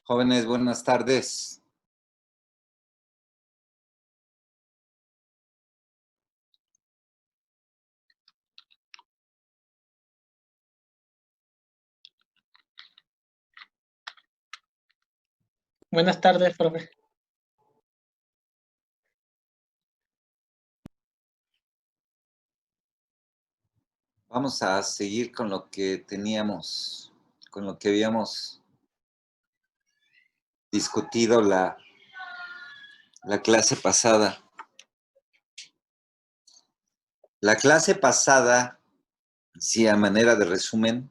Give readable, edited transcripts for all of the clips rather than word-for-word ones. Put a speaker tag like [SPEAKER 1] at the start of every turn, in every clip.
[SPEAKER 1] Jóvenes, buenas tardes.
[SPEAKER 2] Buenas tardes, profe.
[SPEAKER 1] Vamos a seguir con lo que teníamos, con lo que habíamos discutido la clase pasada. La clase pasada, sí, a manera de resumen,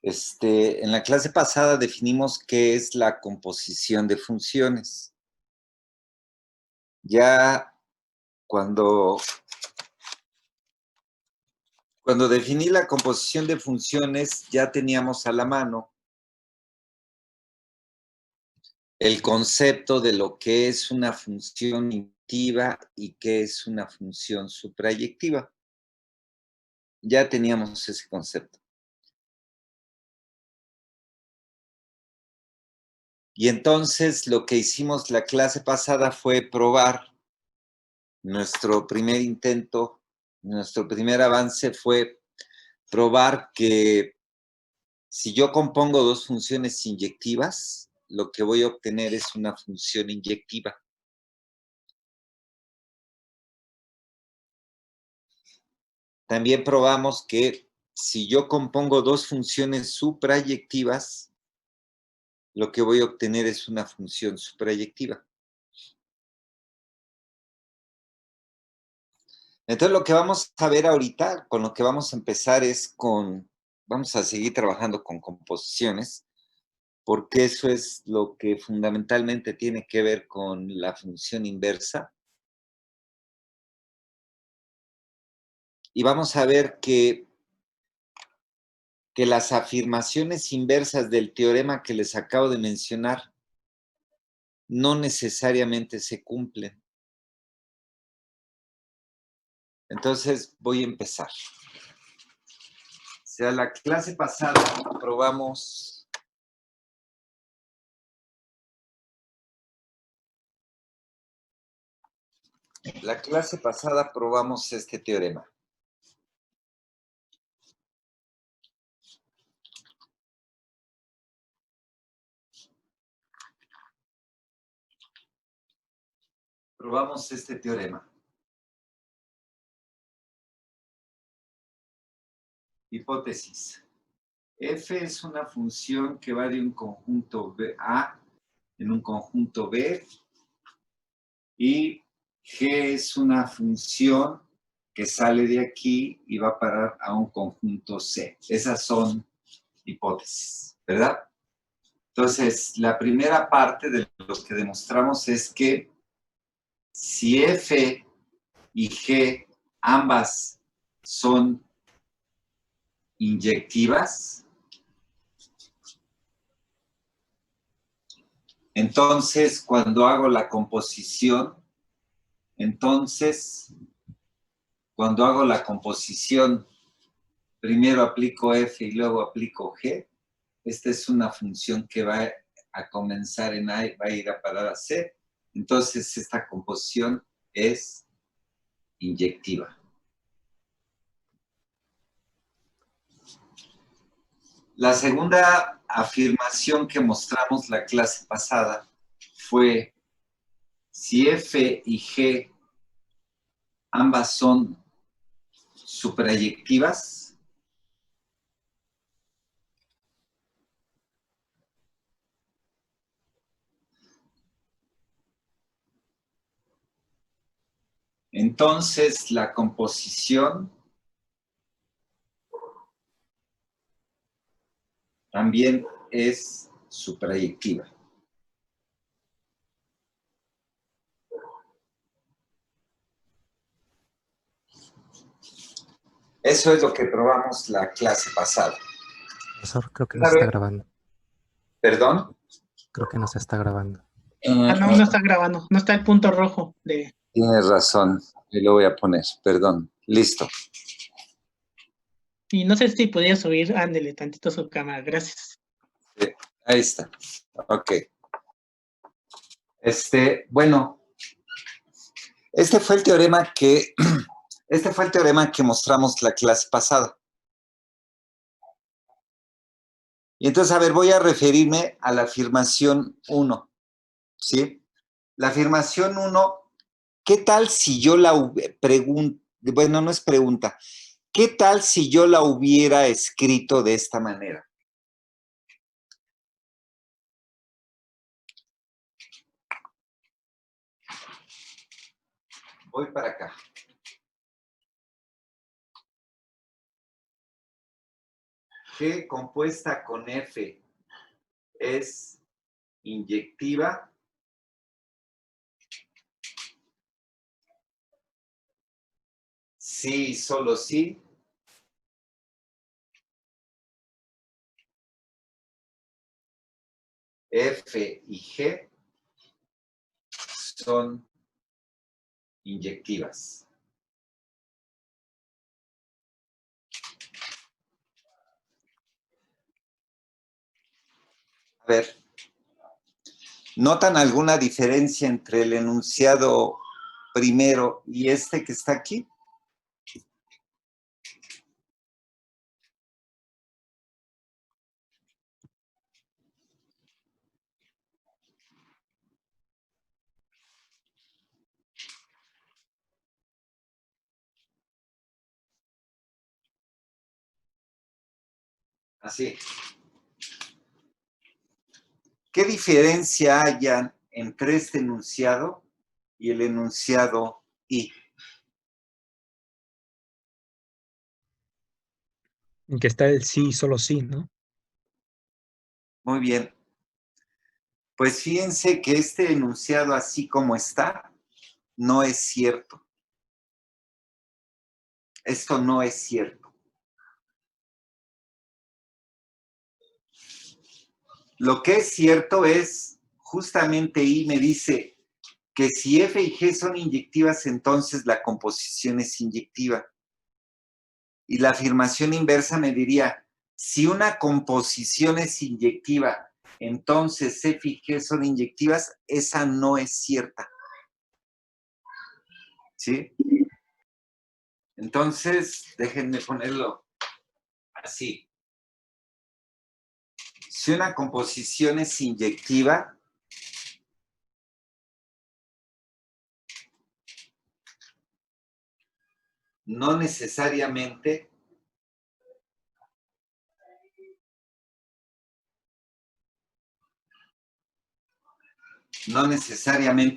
[SPEAKER 1] en la clase pasada definimos qué es la composición de funciones. Ya cuando definí la composición de funciones, ya teníamos a la mano el concepto de lo que es una función inyectiva y qué es una función suprayectiva. Ya teníamos ese concepto. Y entonces lo que hicimos la clase pasada fue probar nuestro primer intento, nuestro primer avance fue probar que si yo compongo dos funciones inyectivas, lo que voy a obtener es una función inyectiva. También probamos que si yo compongo dos funciones suprayectivas, lo que voy a obtener es una función suprayectiva. Entonces, lo que vamos a ver ahorita, con lo que vamos a empezar es vamos a seguir trabajando con composiciones, porque eso es lo que fundamentalmente tiene que ver con la función inversa. Y vamos a ver que las afirmaciones inversas del teorema que les acabo de mencionar no necesariamente se cumplen. Entonces, voy a empezar. O sea, la clase pasada probamos este teorema. Probamos este teorema. Hipótesis. F es una función que va de un conjunto A en un conjunto B y G es una función que sale de aquí y va a parar a un conjunto C. Esas son hipótesis, ¿verdad? Entonces, la primera parte de lo que demostramos es que si F y G ambas son inyectivas, entonces cuando hago la composición, primero aplico F y luego aplico G. Esta es una función que va a comenzar en A y va a ir a parar a C. Entonces, esta composición es inyectiva. La segunda afirmación que mostramos la clase pasada fue si F y G ambas son suprayectivas, entonces la composición también es suprayectiva. Eso es lo que probamos la clase pasada.
[SPEAKER 2] Profesor, creo que no se está grabando.
[SPEAKER 1] ¿Perdón?
[SPEAKER 2] Creo que no se está grabando.
[SPEAKER 3] No está grabando, no está el punto rojo de...
[SPEAKER 1] Tienes razón, y lo voy a poner, perdón. Listo.
[SPEAKER 3] Y no sé si podía subir, ándele tantito su cámara, gracias.
[SPEAKER 1] Sí, ahí está. Ok. Bueno, este fue el teorema que mostramos la clase pasada. Y entonces, a ver, voy a referirme a la afirmación 1, ¿sí? La afirmación 1, ¿qué tal si yo bueno, no es pregunta, ¿qué tal si yo la hubiera escrito de esta manera? Voy para acá. G compuesta con F es inyectiva. Sí, solo sí. F y G son inyectivas. A ver, ¿notan alguna diferencia entre el enunciado primero y este que está aquí? Así. ¿Qué diferencia hay entre este enunciado y el enunciado I?
[SPEAKER 4] En que está el sí y solo sí, ¿no?
[SPEAKER 1] Muy bien. Pues fíjense que este enunciado así como está, no es cierto. Esto no es cierto. Lo que es cierto es, justamente I me dice que si F y G son inyectivas, entonces la composición es inyectiva. Y la afirmación inversa me diría, si una composición es inyectiva, entonces F y G son inyectivas, esa no es cierta. ¿Sí? Entonces, déjenme ponerlo así. Si una composición es inyectiva, no necesariamente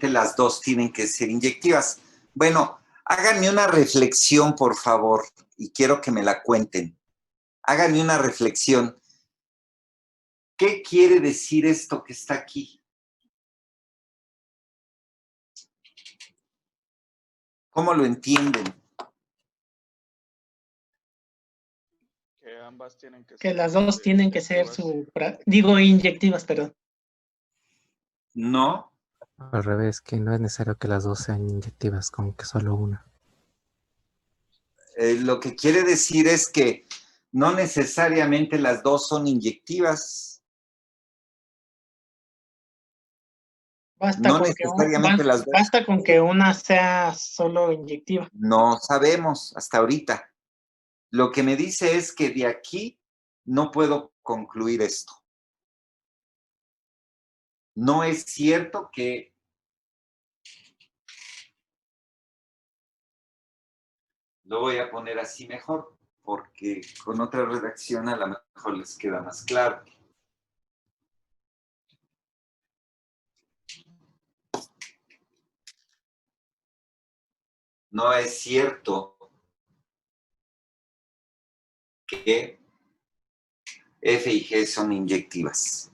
[SPEAKER 1] las dos tienen que ser inyectivas. Bueno, háganme una reflexión, por favor, y quiero que me la cuenten. Háganme una reflexión. ¿Qué quiere decir esto que está aquí? ¿Cómo lo entienden?
[SPEAKER 5] Que ambas tienen que
[SPEAKER 3] Que
[SPEAKER 5] ser
[SPEAKER 3] las dos tienen que ser inyectivas, perdón.
[SPEAKER 1] No,
[SPEAKER 2] Al revés, que no es necesario que las dos sean inyectivas, como que solo una.
[SPEAKER 1] lo que quiere decir es que no necesariamente las dos son inyectivas. No necesariamente las dos.
[SPEAKER 3] Basta con que una sea solo inyectiva.
[SPEAKER 1] No sabemos hasta ahorita. Lo que me dice es que de aquí no puedo concluir esto. No es cierto que lo voy a poner así mejor, porque con otra redacción a lo mejor les queda más claro. No es cierto que F y G son inyectivas.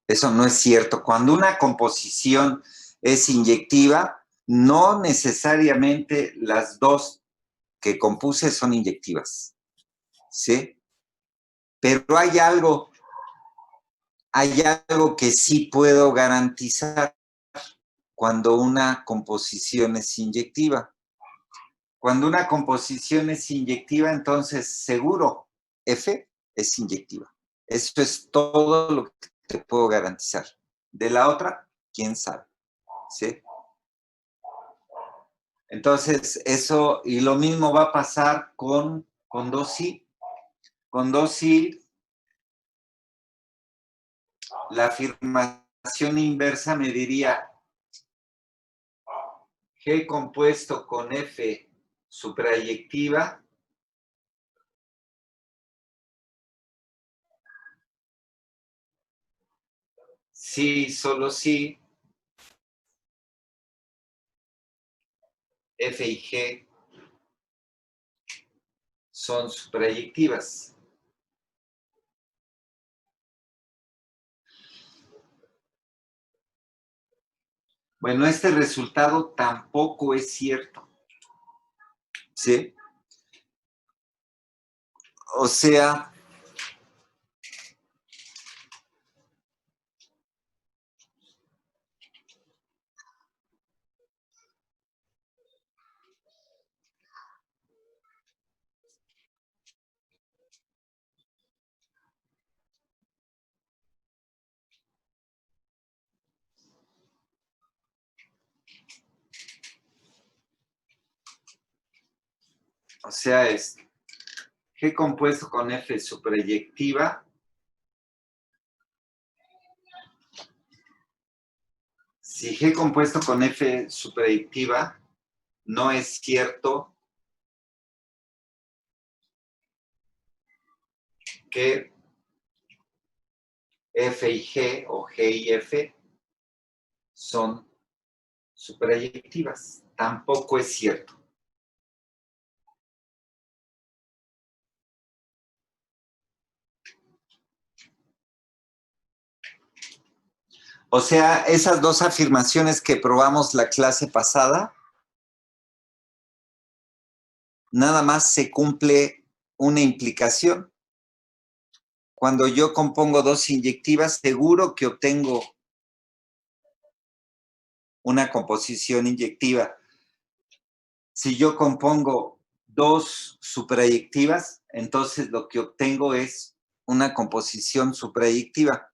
[SPEAKER 1] Eso no es cierto. Cuando una composición es inyectiva, no necesariamente las dos que compuse son inyectivas. ¿Sí? Pero hay algo que sí puedo garantizar cuando una composición es inyectiva. Cuando una composición es inyectiva, entonces seguro F es inyectiva. Eso es todo lo que te puedo garantizar. De la otra, quién sabe. ¿Sí? Entonces, eso, y lo mismo va a pasar con 2i. Con 2i, la afirmación inversa me diría G compuesto con F suprayectiva sí, solo sí, F y G son suprayectivas. Bueno, este resultado tampoco es cierto. ¿Sí? O sea, O sea, es G compuesto con F supereyectiva. Si G compuesto con F supereyectiva no es cierto que F y G o G y F son supereyectivas. Tampoco es cierto. O sea, esas dos afirmaciones que probamos la clase pasada, nada más se cumple una implicación. Cuando yo compongo dos inyectivas, seguro que obtengo una composición inyectiva. Si yo compongo dos supereyectivas, entonces lo que obtengo es una composición supereyectiva.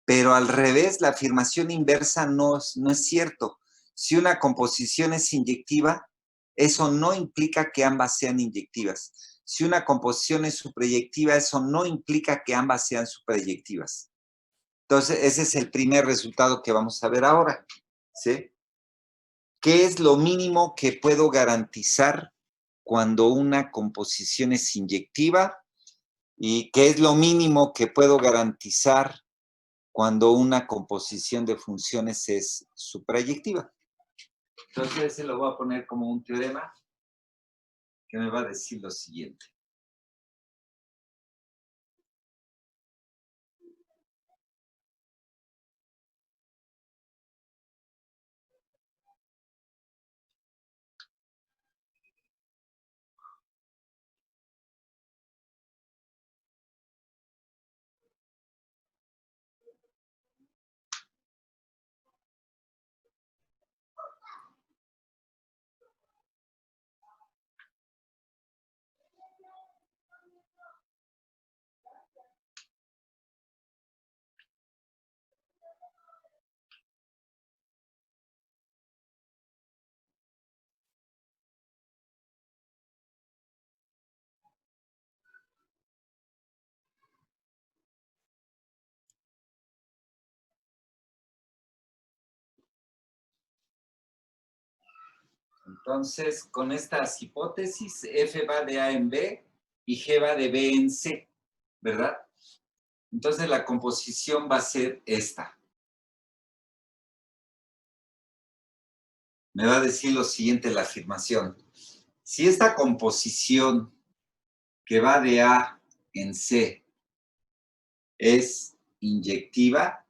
[SPEAKER 1] Pero al revés, la afirmación inversa no es cierto. Si una composición es inyectiva, eso no implica que ambas sean inyectivas. Si una composición es supereyectiva, eso no implica que ambas sean supereyectivas. Entonces, ese es el primer resultado que vamos a ver ahora, ¿sí? ¿Qué es lo mínimo que puedo garantizar cuando una composición es inyectiva? ¿Y qué es lo mínimo que puedo garantizar cuando una composición de funciones es supereyectiva? Entonces, ese lo voy a poner como un teorema que me va a decir lo siguiente. Entonces, con estas hipótesis, F va de A en B y G va de B en C, ¿verdad? Entonces, la composición va a ser esta. Me va a decir lo siguiente la afirmación. Si esta composición que va de A en C es inyectiva,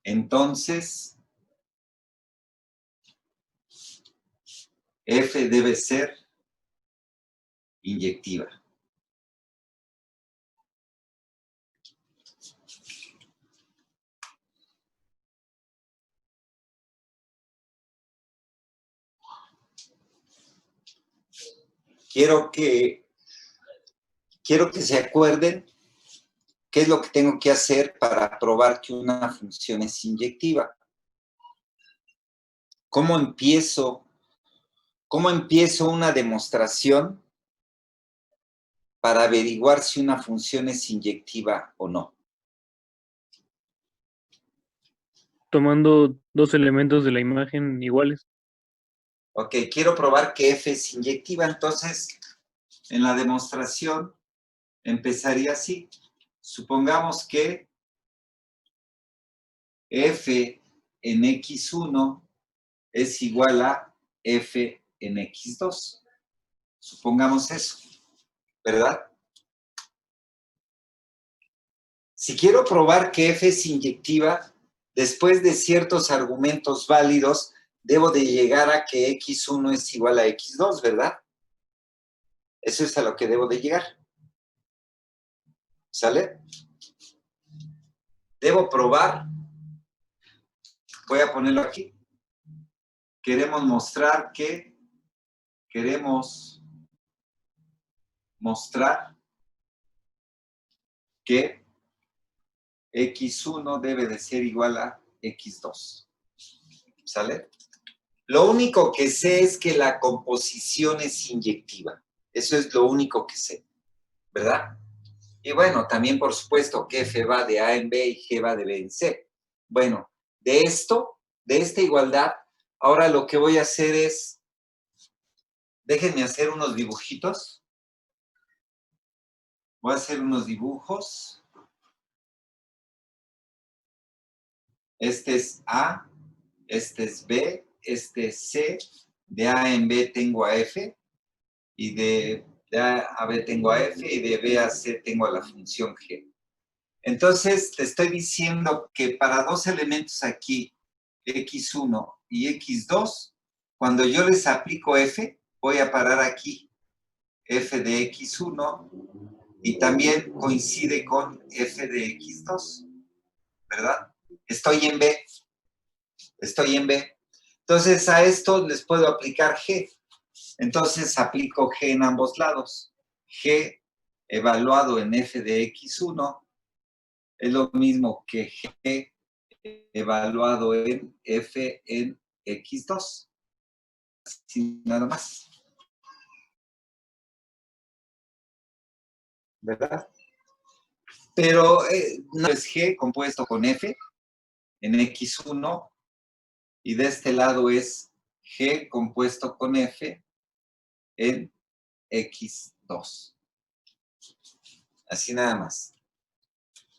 [SPEAKER 1] entonces F debe ser inyectiva. Quiero que se acuerden qué es lo que tengo que hacer para probar que una función es inyectiva. ¿Cómo empiezo una demostración para averiguar si una función es inyectiva o no?
[SPEAKER 6] Tomando dos elementos de la imagen iguales.
[SPEAKER 1] Ok, quiero probar que F es inyectiva, entonces en la demostración empezaría así. Supongamos que F en X1 es igual a F en X2. Supongamos eso, ¿verdad? Si quiero probar que F es inyectiva, después de ciertos argumentos válidos, debo de llegar a que X1 es igual a X2, ¿verdad? Eso es a lo que debo de llegar. ¿Sale? Debo probar. Voy a ponerlo aquí. Queremos mostrar que X1 debe de ser igual a X2. ¿Sale? Lo único que sé es que la composición es inyectiva. Eso es lo único que sé, ¿verdad? Y bueno, también por supuesto que F va de A en B y G va de B en C. Bueno, de esta igualdad, ahora lo que voy a hacer es, déjenme hacer unos dibujitos. Voy a hacer unos dibujos. Este es A, este es B, este es C. De A en B tengo a F y de A a B tengo a F y de B a C tengo a la función G. Entonces, te estoy diciendo que para dos elementos aquí, X1 y X2, cuando yo les aplico F, voy a parar aquí, F de X1, y también coincide con F de X2, ¿verdad? Estoy en B. Entonces, a esto les puedo aplicar G. Entonces, aplico G en ambos lados. G evaluado en F de X1 es lo mismo que G evaluado en F en X2. Así nada más. ¿Verdad? Pero no es G compuesto con F en X1 y de este lado es G compuesto con F en X2. Así nada más.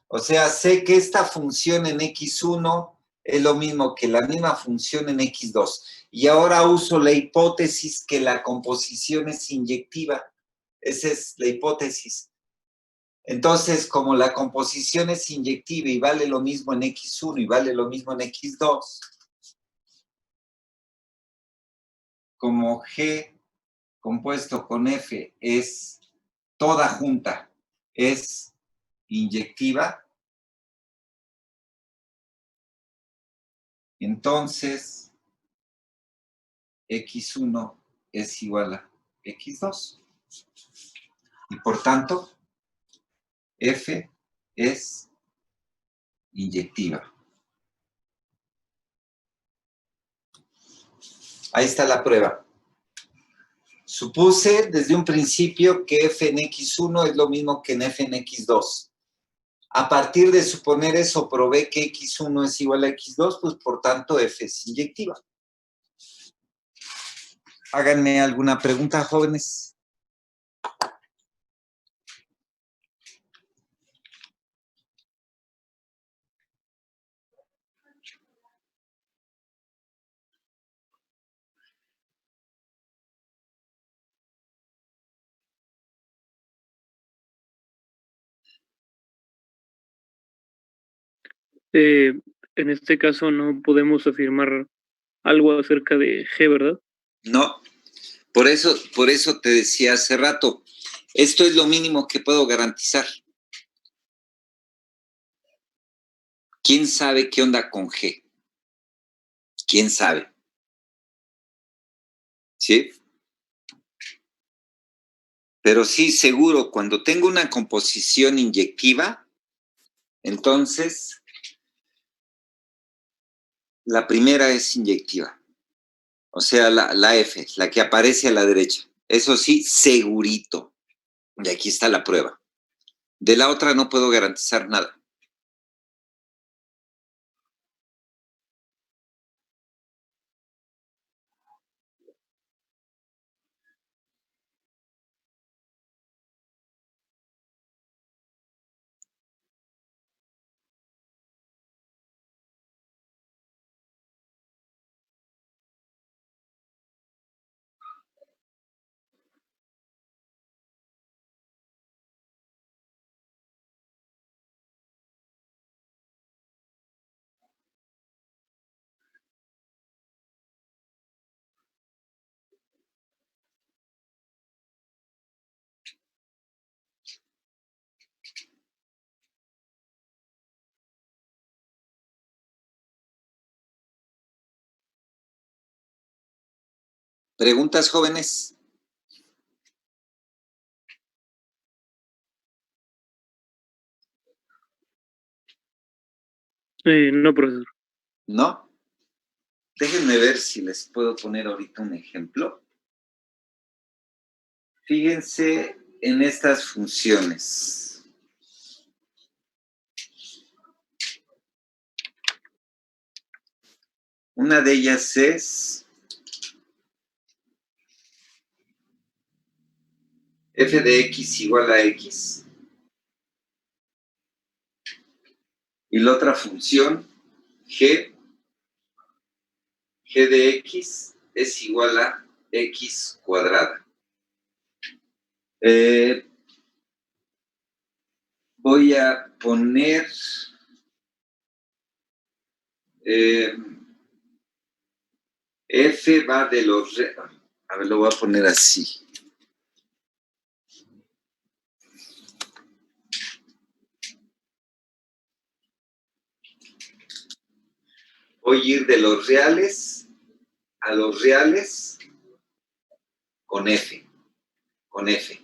[SPEAKER 1] O sea, sé que esta función en X1 es lo mismo que la misma función en X2. Y ahora uso la hipótesis que la composición es inyectiva. Esa es la hipótesis. Entonces, como la composición es inyectiva y vale lo mismo en X1 y vale lo mismo en X2, como G compuesto con F es toda junta, es inyectiva, entonces X1 es igual a X2. Y por tanto, F es inyectiva. Ahí está la prueba. Supuse desde un principio que F en X1 es lo mismo que en F en X2. A partir de suponer eso, probé que X1 es igual a X2, pues por tanto F es inyectiva. Háganme alguna pregunta, jóvenes.
[SPEAKER 6] En este caso no podemos afirmar algo acerca de G, ¿verdad?
[SPEAKER 1] No, por eso te decía hace rato, esto es lo mínimo que puedo garantizar. ¿Quién sabe qué onda con G? ¿Quién sabe? ¿Sí? Pero sí, seguro, cuando tengo una composición inyectiva, entonces la primera es inyectiva. O sea, la F, la que aparece a la derecha. Eso sí, segurito. Y aquí está la prueba. De la otra no puedo garantizar nada. ¿Preguntas, jóvenes?
[SPEAKER 6] No, profesor.
[SPEAKER 1] ¿No? déjenme ver si les puedo poner ahorita un ejemplo. Fíjense en estas funciones. Una de ellas es f de x igual a x. Y la otra función, g de x es igual a x cuadrada. Voy a poner f va de los... A ver, lo voy a poner así. Voy a ir de los reales a los reales con f. Con f.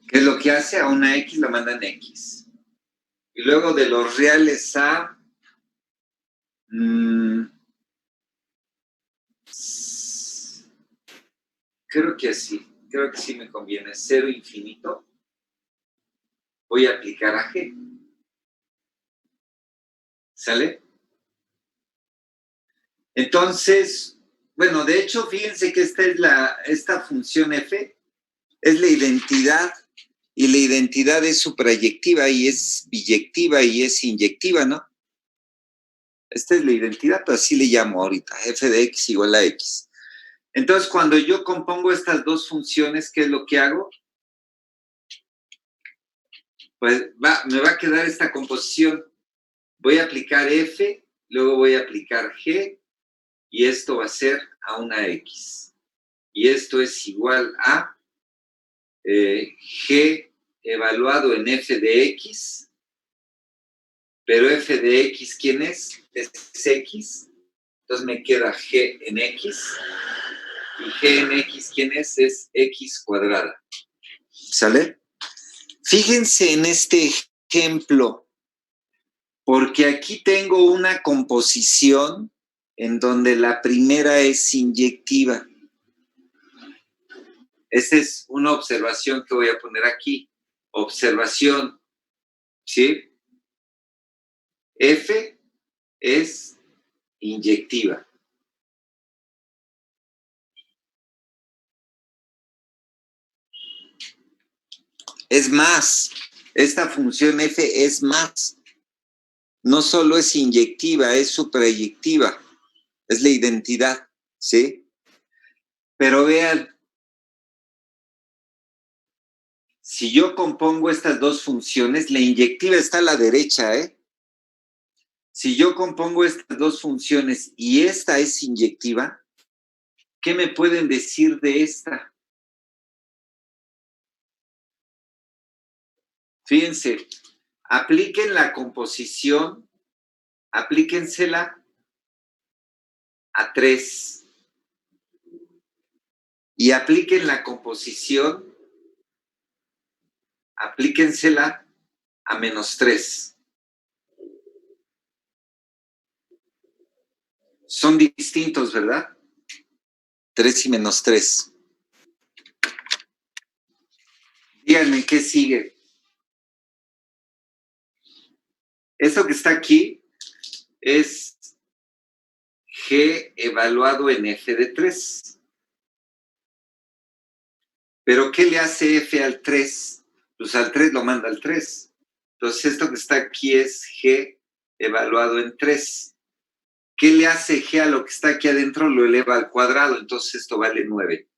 [SPEAKER 1] ¿Qué es lo que hace? A una x la mandan x. Y luego de los reales a... creo que sí me conviene. 0 infinito. Voy a aplicar a g. ¿Sale? Entonces, bueno, de hecho, fíjense que esta función f es la identidad, y la identidad es suprayectiva y es biyectiva y es inyectiva, ¿no? Esta es la identidad, pero así le llamo ahorita, f de x igual a x. Entonces, cuando yo compongo estas dos funciones, ¿qué es lo que hago? Pues me va a quedar esta composición. Voy a aplicar f, luego voy a aplicar g, y esto va a ser a una x. Y esto es igual a g evaluado en f de x, pero f de x, ¿quién es? Es x. Entonces me queda g en x, y g en x, ¿quién es? Es x cuadrada. ¿Sale? Fíjense en este ejemplo, porque aquí tengo una composición en donde la primera es inyectiva. Esta es una observación que voy a poner aquí. Observación, ¿sí? F es inyectiva. Es más, esta función f es más. No solo es inyectiva, es suprayectiva. Es la identidad, ¿sí? Pero vean, si yo compongo estas dos funciones, la inyectiva está a la derecha, ¿eh? Si yo compongo estas dos funciones y esta es inyectiva, ¿qué me pueden decir de esta? Fíjense, apliquen la composición, aplíquensela a 3. Y apliquen la composición, aplíquensela a -3. Son distintos, ¿verdad? 3 y -3. Díganme qué sigue. Esto que está aquí es g evaluado en f de 3. ¿Pero qué le hace f al 3? Pues al 3 lo manda al 3. Entonces esto que está aquí es g evaluado en 3. ¿Qué le hace g a lo que está aquí adentro? Lo eleva al cuadrado. Entonces esto vale 9.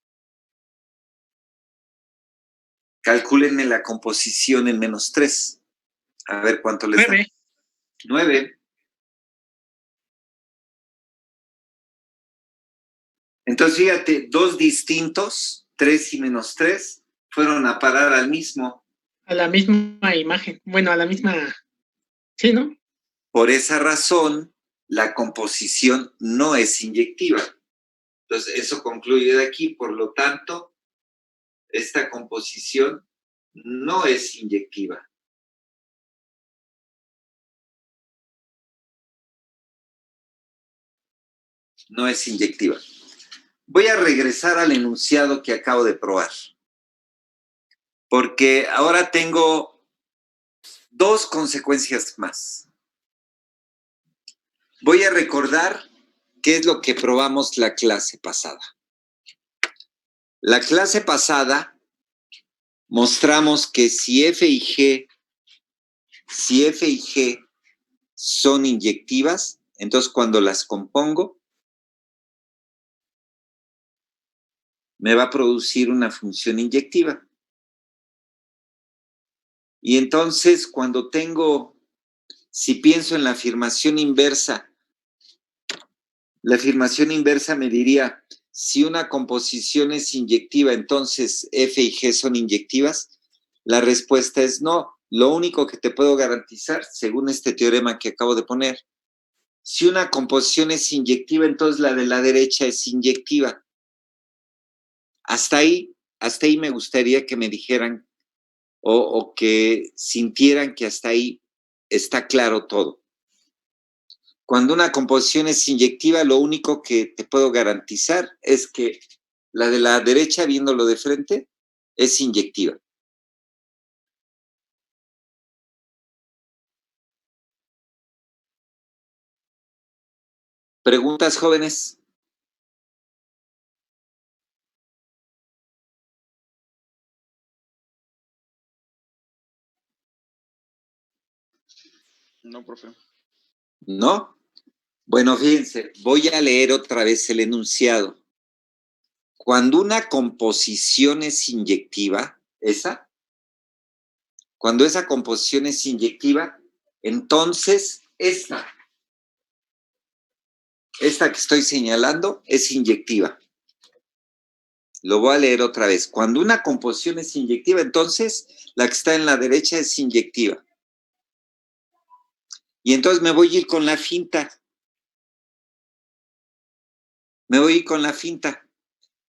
[SPEAKER 1] Calcúlenme la composición en -3. A ver cuánto les da. 9. Entonces, fíjate, dos distintos, 3 y -3, fueron a parar al mismo.
[SPEAKER 3] A la misma imagen. Bueno, a la misma... Sí, ¿no?
[SPEAKER 1] Por esa razón, la composición no es inyectiva. Entonces, eso concluye de aquí. Por lo tanto, esta composición no es inyectiva. no es inyectiva. Voy a regresar al enunciado que acabo de probar, porque ahora tengo dos consecuencias más. Voy a recordar qué es lo que probamos la clase pasada. La clase pasada mostramos que si F y G son inyectivas, entonces cuando las compongo, me va a producir una función inyectiva. Y entonces cuando si pienso en la afirmación inversa, la afirmación inversa me diría, si una composición es inyectiva, entonces F y G son inyectivas. La respuesta es no. Lo único que te puedo garantizar, según este teorema que acabo de poner, si una composición es inyectiva, entonces la de la derecha es inyectiva. Hasta ahí me gustaría que me dijeran o que sintieran que hasta ahí está claro todo. Cuando una composición es inyectiva, lo único que te puedo garantizar es que la de la derecha, viéndolo de frente, es inyectiva. ¿Preguntas, jóvenes?
[SPEAKER 5] No, profe.
[SPEAKER 1] ¿No? Bueno, fíjense, voy a leer otra vez el enunciado. Cuando una composición es inyectiva, cuando esa composición es inyectiva, entonces esta que estoy señalando es inyectiva. Lo voy a leer otra vez. Cuando una composición es inyectiva, entonces la que está en la derecha es inyectiva. Y entonces me voy a ir con la finta.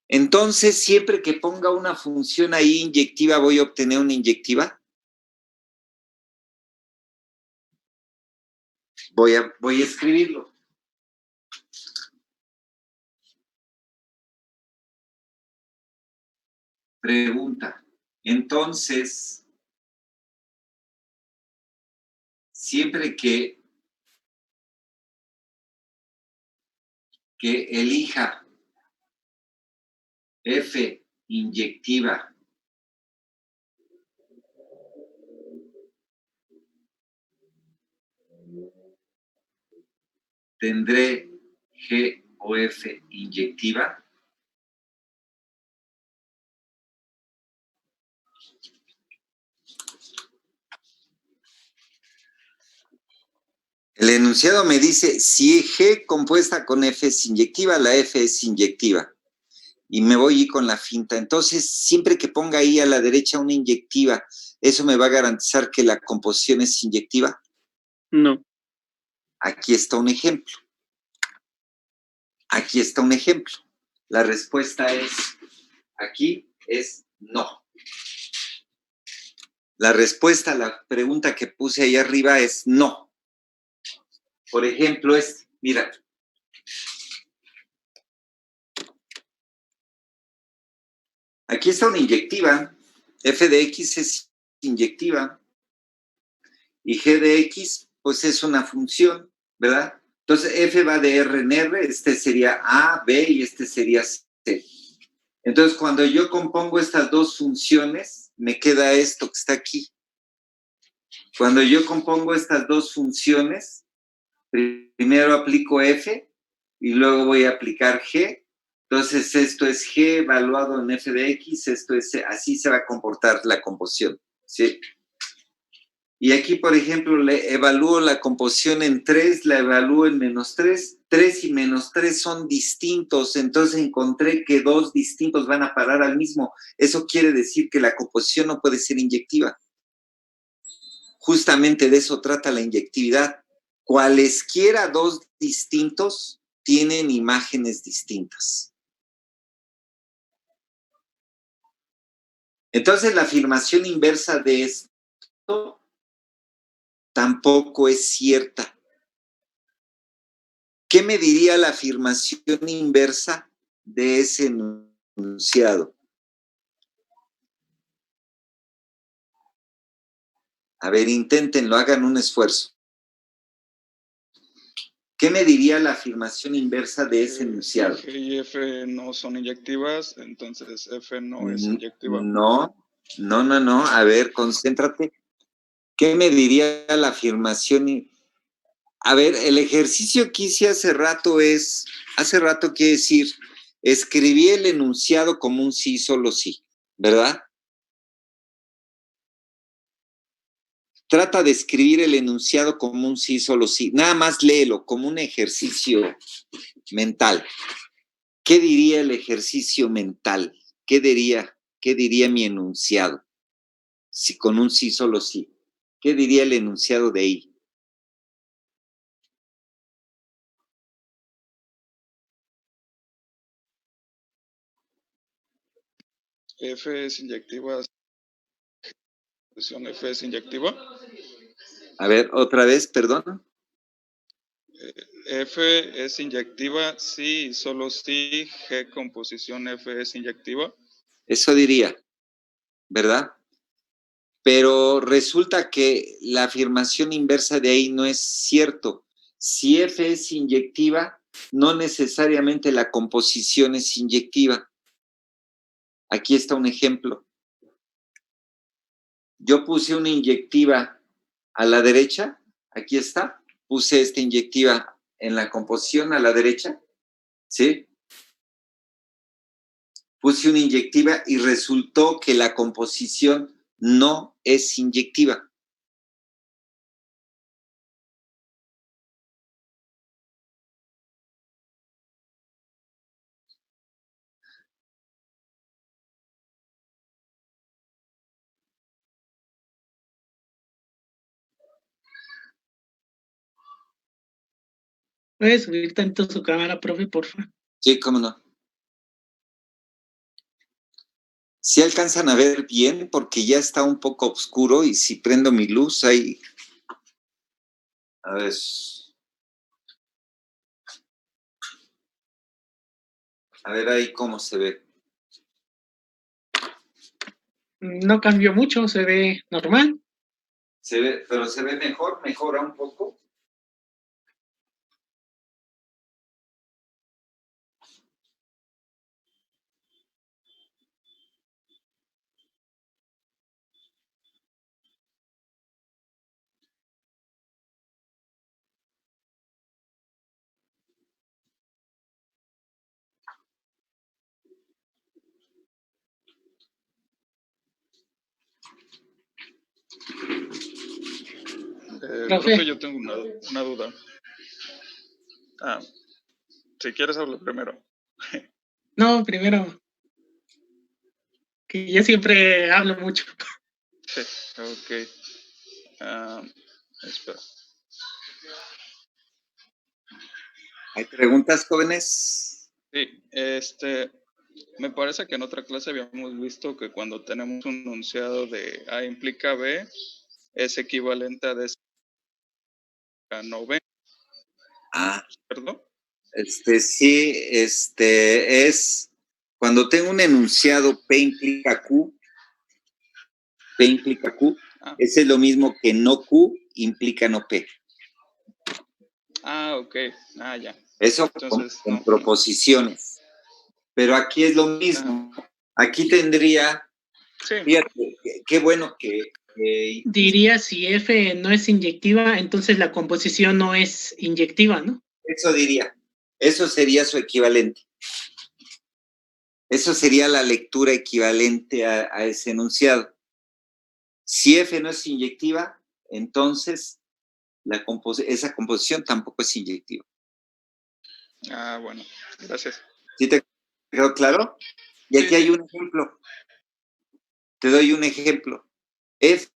[SPEAKER 1] Entonces, siempre que ponga una función ahí inyectiva, ¿voy a obtener una inyectiva? Voy a escribirlo. Pregunta. Entonces, siempre que elija F inyectiva ¿tendré G o F inyectiva? El enunciado me dice, si G compuesta con F es inyectiva, la F es inyectiva. Y me voy a ir con la finta. Entonces, siempre que ponga ahí a la derecha una inyectiva, ¿eso me va a garantizar que la composición es inyectiva?
[SPEAKER 6] No.
[SPEAKER 1] Aquí está un ejemplo. La respuesta aquí es no. La respuesta a la pregunta que puse ahí arriba es no. Por ejemplo, mira. Aquí está una inyectiva. F de X es inyectiva. Y G de X, pues es una función, ¿verdad? Entonces, F va de R en R. Este sería A, B y este sería C. Entonces, cuando yo compongo estas dos funciones, me queda esto que está aquí. Cuando yo compongo estas dos funciones, primero aplico F y luego voy a aplicar G. Entonces, esto es G evaluado en F de X, así se va a comportar la composición, ¿sí? Y aquí, por ejemplo, le evalúo la composición en 3, la evalúo en -3. 3 y -3 son distintos, entonces encontré que dos distintos van a parar al mismo. Eso quiere decir que la composición no puede ser inyectiva. Justamente de eso trata la inyectividad. Cualesquiera dos distintos tienen imágenes distintas. Entonces, la afirmación inversa de esto tampoco es cierta. ¿Qué me diría la afirmación inversa de ese enunciado? A ver, inténtenlo, hagan un esfuerzo. ¿Qué me diría la afirmación inversa de ese enunciado?
[SPEAKER 5] G y F no son inyectivas, entonces F no es inyectiva.
[SPEAKER 1] No. A ver, concéntrate. ¿Qué me diría la afirmación? A ver, el ejercicio que hice hace rato quiere decir, escribí el enunciado como un sí, solo sí, ¿verdad? Trata de escribir el enunciado como un sí, solo sí. Nada más léelo como un ejercicio mental. ¿Qué diría el ejercicio mental? ¿Qué diría mi enunciado? Si con un sí, solo sí. ¿Qué diría el enunciado de ahí?
[SPEAKER 5] F es inyectiva. F es inyectiva.
[SPEAKER 1] A ver, otra vez, perdón.
[SPEAKER 5] F es inyectiva, sí y solo sí. G composición F es inyectiva.
[SPEAKER 1] Eso diría, ¿verdad? Pero resulta que la afirmación inversa de ahí no es cierto. Si F es inyectiva, no necesariamente la composición es inyectiva. Aquí está un ejemplo. Yo puse una inyectiva a la derecha, aquí está, puse esta inyectiva en la composición a la derecha, ¿sí? Puse una inyectiva y resultó que la composición no es inyectiva.
[SPEAKER 3] ¿Puede subir tanto su cámara, profe, por favor?
[SPEAKER 1] Sí, cómo no. Si alcanzan a ver bien, porque ya está un poco oscuro y si prendo mi luz ahí. A ver. A ver ahí cómo se ve.
[SPEAKER 3] No cambió mucho, se ve normal.
[SPEAKER 1] Se ve, pero se ve mejor, mejora un poco.
[SPEAKER 5] Profe, yo tengo una duda. Si quieres hablo primero.
[SPEAKER 3] No, primero, que yo siempre hablo mucho.
[SPEAKER 5] Ok. Espera.
[SPEAKER 1] ¿Hay preguntas, jóvenes?
[SPEAKER 5] Sí, me parece que en otra clase habíamos visto que cuando tenemos un enunciado de A implica B, es equivalente a D a no B. ¿Cierto?
[SPEAKER 1] Sí, es cuando tengo un enunciado P implica Q, ese es lo mismo que no Q implica no P.
[SPEAKER 5] Ok. Ya.
[SPEAKER 1] Eso
[SPEAKER 5] entonces,
[SPEAKER 1] con proposiciones. Pero aquí es lo mismo. Aquí tendría,
[SPEAKER 5] sí.
[SPEAKER 1] Fíjate, qué bueno que
[SPEAKER 3] diría si F no es inyectiva, entonces la composición no es inyectiva, ¿no?
[SPEAKER 1] Eso diría. Eso sería su equivalente. Eso sería la lectura equivalente a ese enunciado. Si F no es inyectiva, entonces esa composición tampoco es inyectiva.
[SPEAKER 5] Bueno, gracias.
[SPEAKER 1] ¿Sí te quedó claro? Y aquí hay un ejemplo. Te doy un ejemplo. F,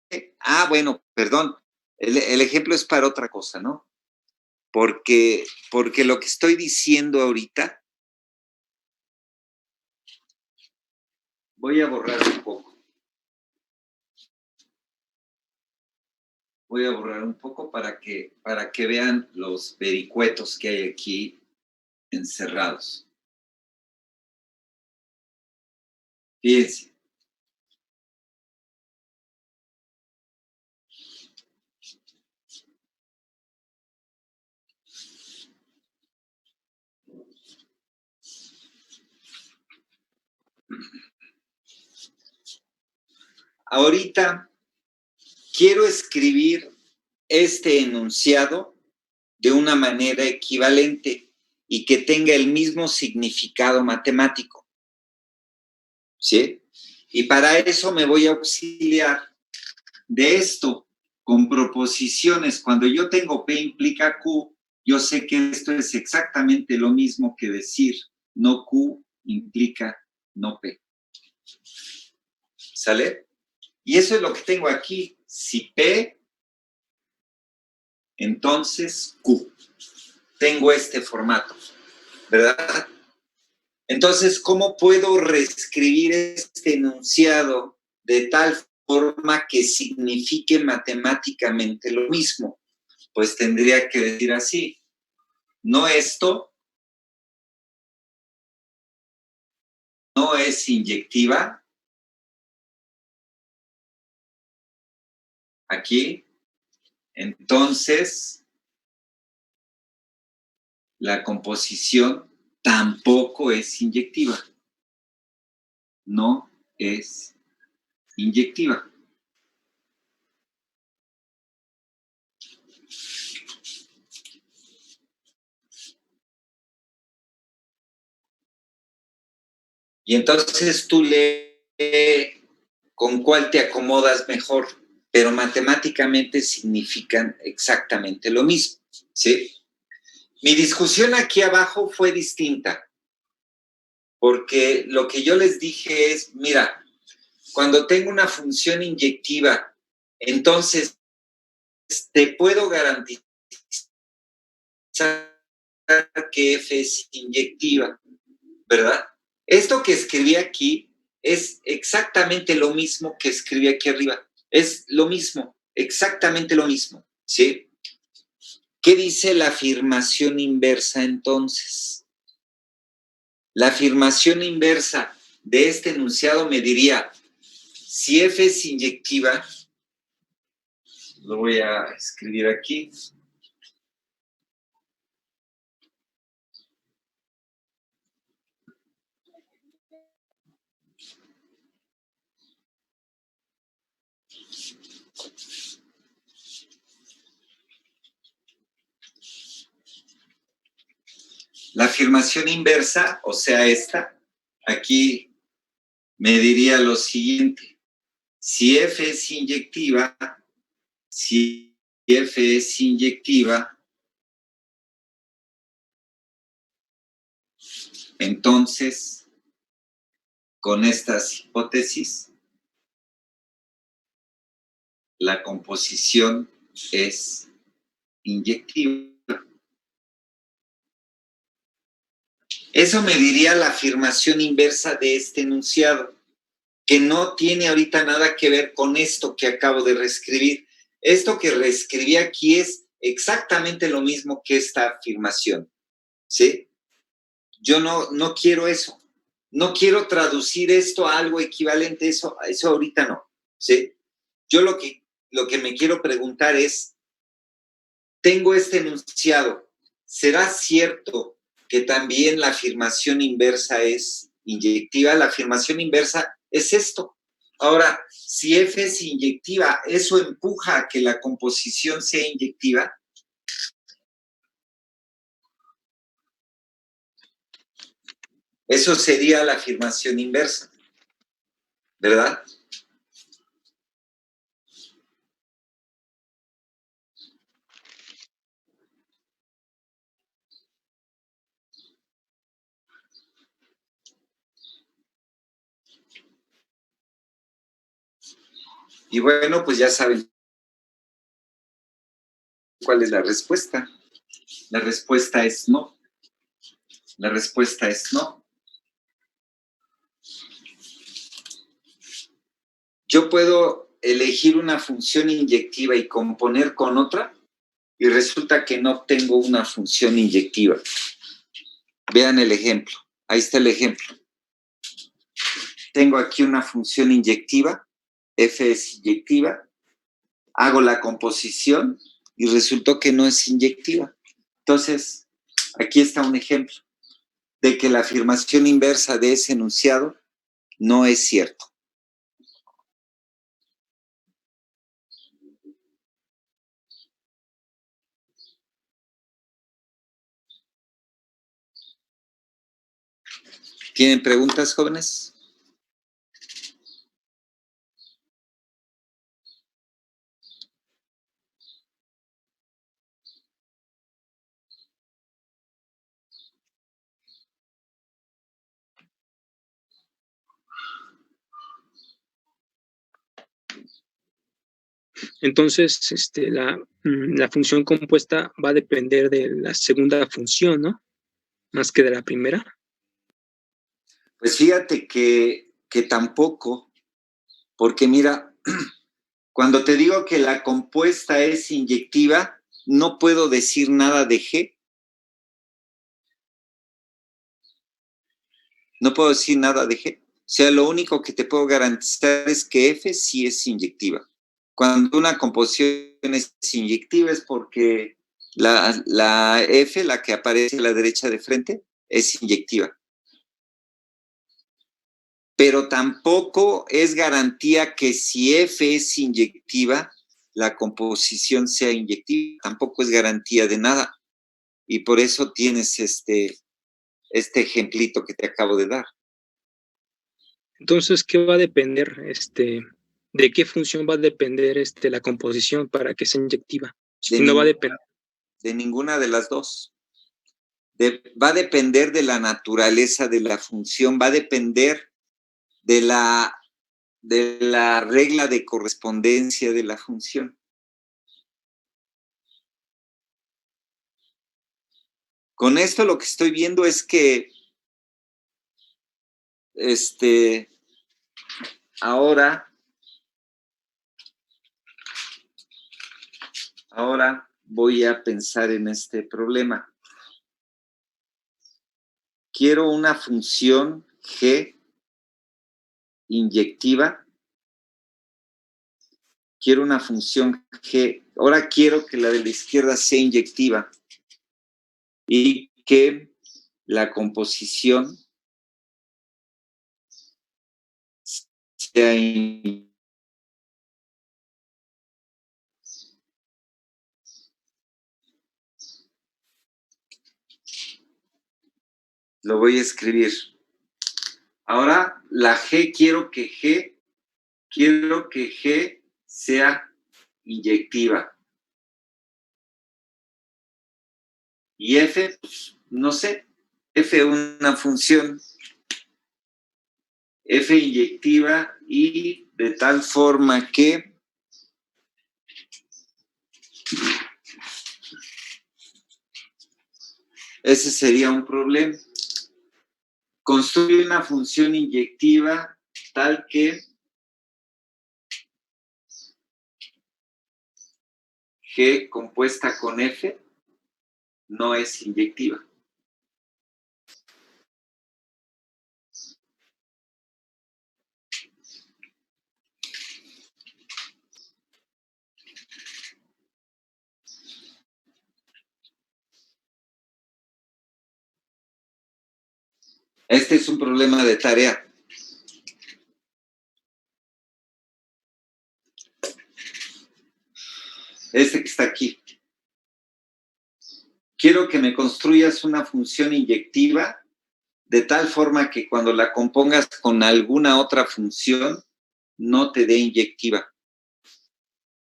[SPEAKER 1] bueno, perdón. El ejemplo es para otra cosa, ¿no? Porque lo que estoy diciendo ahorita, voy a borrar un poco. Voy a borrar un poco para que vean los vericuetos que hay aquí encerrados. Fíjense. Ahorita quiero escribir este enunciado de una manera equivalente y que tenga el mismo significado matemático. ¿Sí? Y para eso me voy a auxiliar de esto con proposiciones. Cuando yo tengo P implica Q, yo sé que esto es exactamente lo mismo que decir no Q implica no P. ¿Sale? Y eso es lo que tengo aquí. Si P, entonces Q. Tengo este formato, ¿verdad? Entonces, ¿cómo puedo reescribir este enunciado de tal forma que signifique matemáticamente lo mismo? Pues tendría que decir así. No esto no es inyectiva. Aquí. Entonces, la composición tampoco es inyectiva. No es inyectiva. Y entonces tú lee con cuál te acomodas mejor, pero matemáticamente significan exactamente lo mismo, ¿sí? Mi discusión aquí abajo fue distinta, porque lo que yo les dije es, mira, cuando tengo una función inyectiva, entonces te puedo garantizar que F es inyectiva, ¿verdad? Esto que escribí aquí es exactamente lo mismo que escribí aquí arriba. Es lo mismo, exactamente lo mismo, ¿sí? ¿Qué dice la afirmación inversa entonces? La afirmación inversa de este enunciado me diría, si F es inyectiva, lo voy a escribir aquí. La afirmación inversa, o sea, esta, aquí me diría lo siguiente. Si F es inyectiva, entonces, con estas hipótesis, la composición es inyectiva. Eso me diría la afirmación inversa de este enunciado, que no tiene ahorita nada que ver con esto que acabo de reescribir. Esto que reescribí aquí es exactamente lo mismo que esta afirmación, ¿sí? Yo no quiero eso. No quiero traducir esto a algo equivalente, eso ahorita no, ¿sí? Yo lo que me quiero preguntar es, tengo este enunciado, ¿será cierto que también la afirmación inversa es inyectiva? La afirmación inversa es esto. Ahora, si F es inyectiva, ¿eso empuja a que la composición sea inyectiva? Eso sería la afirmación inversa, ¿verdad? Y bueno, pues ya saben cuál es la respuesta. La respuesta es no. La respuesta es no. Yo puedo elegir una función inyectiva y componer con otra, y resulta que no obtengo una función inyectiva. Vean el ejemplo. Ahí está el ejemplo. Tengo aquí una función inyectiva, f es inyectiva, hago la composición y resultó que no es inyectiva. Entonces, aquí está un ejemplo de que la afirmación inversa de ese enunciado no es cierto. ¿Tienen preguntas, jóvenes?
[SPEAKER 4] Entonces, la función compuesta va a depender de la segunda función, ¿no? Más que de la primera.
[SPEAKER 1] Pues fíjate que tampoco, porque mira, cuando te digo que la compuesta es inyectiva, no puedo decir nada de G. No puedo decir nada de G. O sea, lo único que te puedo garantizar es que F sí es inyectiva. Cuando una composición es inyectiva es porque la F, la que aparece a la derecha de frente, es inyectiva. Pero tampoco es garantía que si F es inyectiva, la composición sea inyectiva. Tampoco es garantía de nada. Y por eso tienes este ejemplito que te acabo de dar.
[SPEAKER 4] Entonces, ¿qué va a depender? ¿De qué función va a depender la composición para que sea inyectiva? Si no va a depender.
[SPEAKER 1] De ninguna de las dos. Va a depender de la naturaleza de la función, va a depender de la regla de correspondencia de la función. Con esto lo que estoy viendo es que ahora voy a pensar en este problema. Quiero una función G inyectiva. Quiero una función G. Ahora quiero que la de la izquierda sea inyectiva y que la composición sea inyectiva. Lo voy a escribir. Ahora la G, quiero que G sea inyectiva. Y F, pues, no sé, F una función F inyectiva y de tal forma que ese sería un problema. Construye una función inyectiva tal que G compuesta con F no es inyectiva. Este es un problema de tarea. Este que está aquí. Quiero que me construyas una función inyectiva de tal forma que cuando la compongas con alguna otra función, no te dé inyectiva.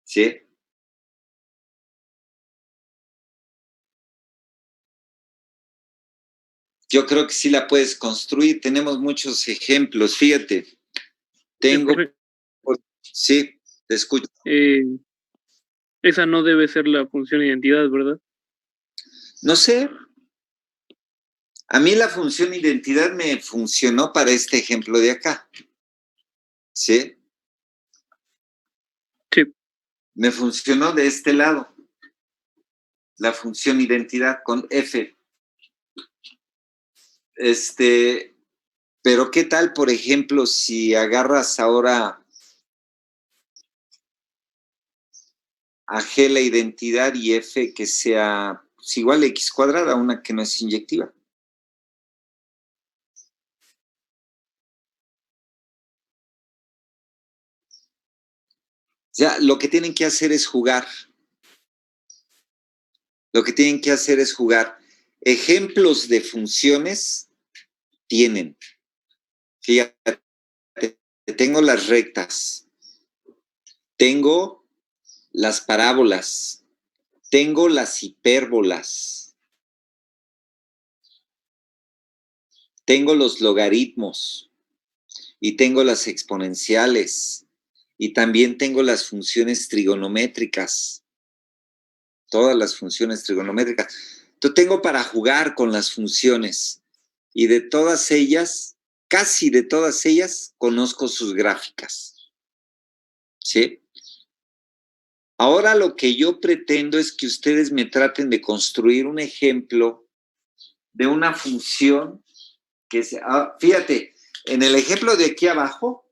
[SPEAKER 1] ¿Sí? Yo creo que sí la puedes construir. Tenemos muchos ejemplos. Fíjate. Tengo... Sí, te escucho.
[SPEAKER 6] Esa no debe ser la función identidad, ¿verdad?
[SPEAKER 1] No sé. A mí la función identidad me funcionó para este ejemplo de acá. ¿Sí? Me funcionó de este lado la función identidad con F. Pero ¿qué tal, por ejemplo, si agarras ahora a G la identidad y F que sea pues, igual a X cuadrada, una que no es inyectiva? Ya, lo que tienen que hacer es jugar. Lo que tienen que hacer es jugar. Ejemplos de funciones tienen. Fíjate, tengo las rectas, tengo las parábolas, tengo las hipérbolas, tengo los logaritmos y tengo las exponenciales y también tengo las funciones trigonométricas, todas las funciones trigonométricas. Yo tengo para jugar con las funciones y de todas ellas, casi de todas ellas, conozco sus gráficas. ¿Sí? Ahora lo que yo pretendo es que ustedes me traten de construir un ejemplo de una función que se... fíjate, en el ejemplo de aquí abajo,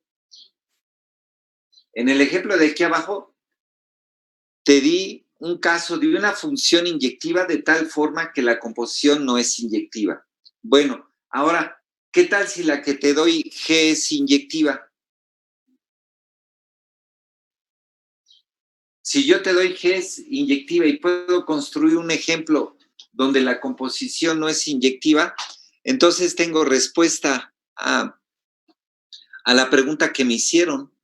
[SPEAKER 1] te di un caso de una función inyectiva de tal forma que la composición no es inyectiva. Bueno, ahora, ¿qué tal si la que te doy G es inyectiva? Si yo te doy G es inyectiva y puedo construir un ejemplo donde la composición no es inyectiva, entonces tengo respuesta a la pregunta que me hicieron.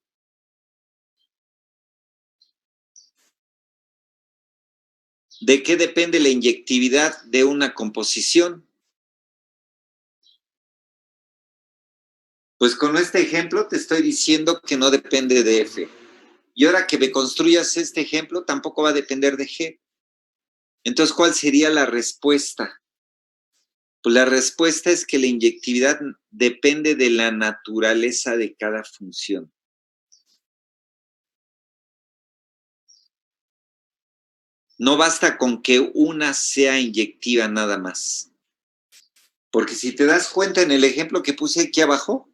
[SPEAKER 1] ¿De qué depende la inyectividad de una composición? Pues con este ejemplo te estoy diciendo que no depende de F. Y ahora que me construyas este ejemplo, tampoco va a depender de G. Entonces, ¿cuál sería la respuesta? Pues la respuesta es que la inyectividad depende de la naturaleza de cada función. No basta con que una sea inyectiva nada más. Porque si te das cuenta en el ejemplo que puse aquí abajo,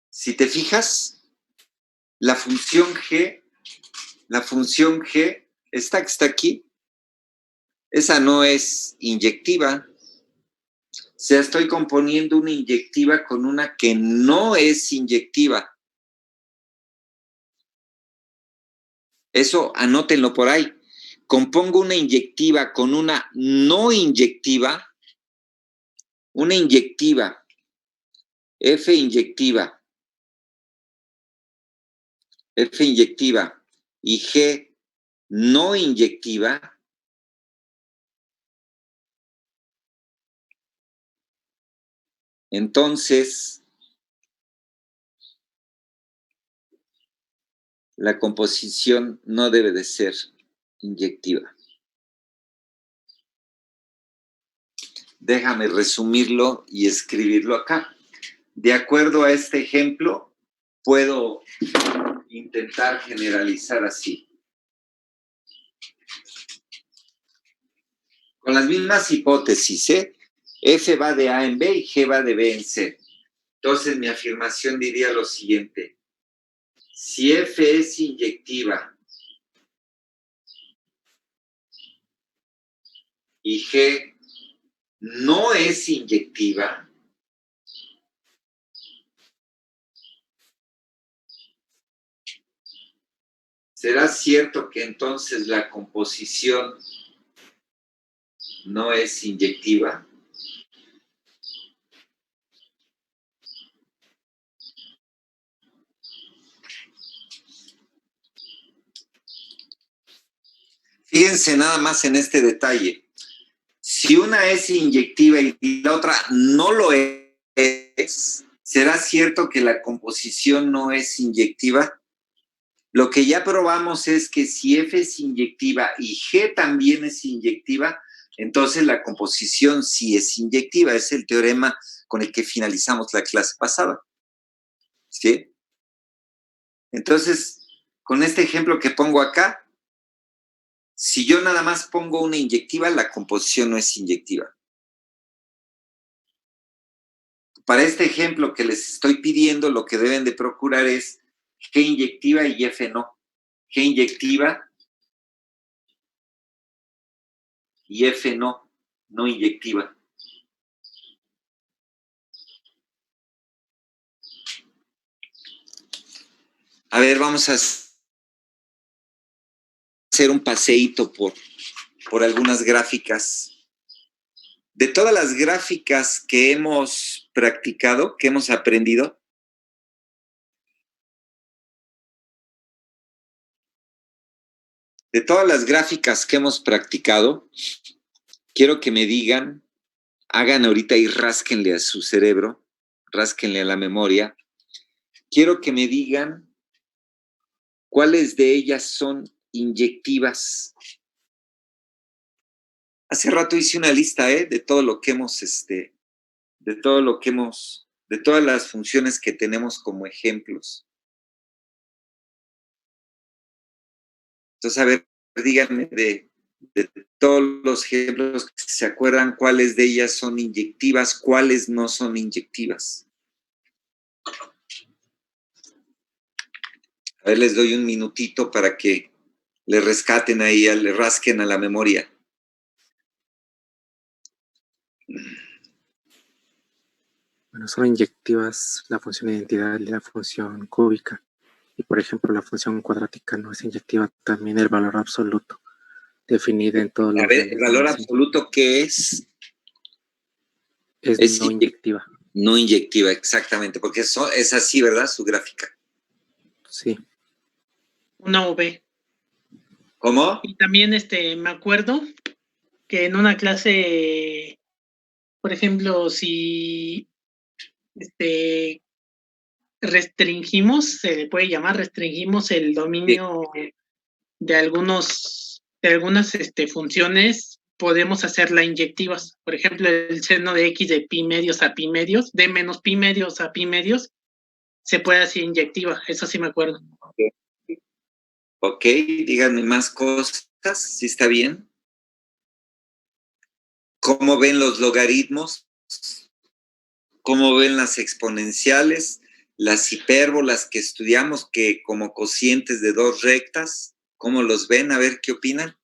[SPEAKER 1] si te fijas, la función G, esta que está aquí, esa no es inyectiva. O sea, estoy componiendo una inyectiva con una que no es inyectiva. Eso anótenlo por ahí. Compongo una inyectiva con una no inyectiva, una inyectiva, F inyectiva y G no inyectiva, entonces la composición no debe de ser inyectiva. Déjame resumirlo y escribirlo acá. De acuerdo a este ejemplo, puedo intentar generalizar así. Con las mismas hipótesis, ¿eh? F va de A en B y G va de B en C. Entonces, mi afirmación diría lo siguiente. Si F es inyectiva y G no es inyectiva, ¿será cierto que entonces la composición no es inyectiva? Fíjense nada más en este detalle. Si una es inyectiva y la otra no lo es, ¿será cierto que la composición no es inyectiva? Lo que ya probamos es que si F es inyectiva y G también es inyectiva, entonces la composición sí es inyectiva. Es el teorema con el que finalizamos la clase pasada. ¿Sí? Entonces, con este ejemplo que pongo acá, si yo nada más pongo una inyectiva, la composición no es inyectiva. Para este ejemplo que les estoy pidiendo, lo que deben de procurar es G inyectiva y F no. G inyectiva y F no, no inyectiva. A ver, vamos a hacer un paseíto por algunas gráficas. De todas las gráficas que hemos practicado, que hemos aprendido, quiero que me digan, hagan ahorita y rásquenle a su cerebro, rásquenle a la memoria. Quiero que me digan cuáles de ellas son inyectivas. Hace rato hice una lista, de todo lo que hemos, de todas las funciones que tenemos como ejemplos. Entonces, a ver, díganme de todos los ejemplos, si se acuerdan cuáles de ellas son inyectivas, cuáles no son inyectivas. A ver, les doy un minutito para que le rescaten ahí, le rasquen a la memoria.
[SPEAKER 2] Bueno, son inyectivas la función identidad y la función cúbica. Y por ejemplo, la función cuadrática no es inyectiva, también el valor absoluto, definido en todos los...
[SPEAKER 1] A ver, ¿el valor absoluto qué es?
[SPEAKER 2] Es no inyectiva.
[SPEAKER 1] No inyectiva, exactamente, porque es así, ¿verdad? Su gráfica.
[SPEAKER 2] Sí.
[SPEAKER 3] Una V.
[SPEAKER 1] ¿Cómo?
[SPEAKER 3] Y también me acuerdo que en una clase, por ejemplo, si restringimos, se le puede llamar, restringimos el dominio de algunas funciones, podemos hacerla inyectivas. Por ejemplo, el seno de x de pi medios a pi medios, de menos pi medios a pi medios, se puede hacer inyectiva. Eso sí me acuerdo.
[SPEAKER 1] Ok, díganme más cosas, ¿sí está bien? ¿Cómo ven los logaritmos? ¿Cómo ven las exponenciales? Las hipérbolas que estudiamos que como cocientes de dos rectas, ¿cómo los ven? A ver, ¿qué opinan?